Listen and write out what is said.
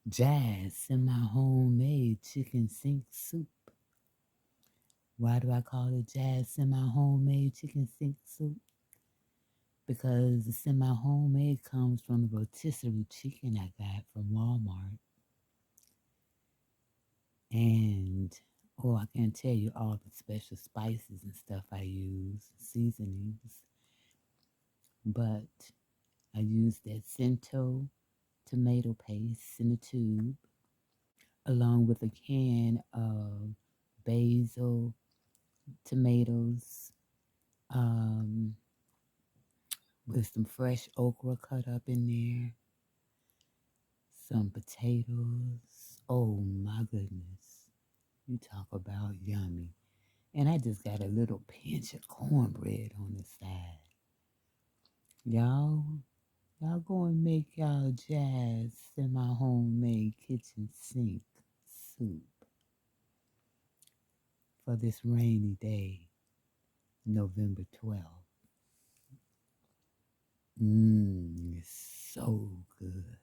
Jazz semi-homemade chicken sink soup. Why do I call it jazz semi-homemade chicken sink soup? Because the semi-homemade comes from the rotisserie chicken I got from Walmart. And, oh, I can't tell you all the special spices and stuff I use, seasonings, but I use that Cento tomato paste in a tube, along with a can of basil, tomatoes, um, with some fresh okra cut up in there, some potatoes. Oh my goodness. You talk about yummy. And I just got a little pinch of cornbread on the side. Y'all, y'all go and make y'all jazz semi-homemade kitchen sink soup for this rainy day, November 12th. It's so good.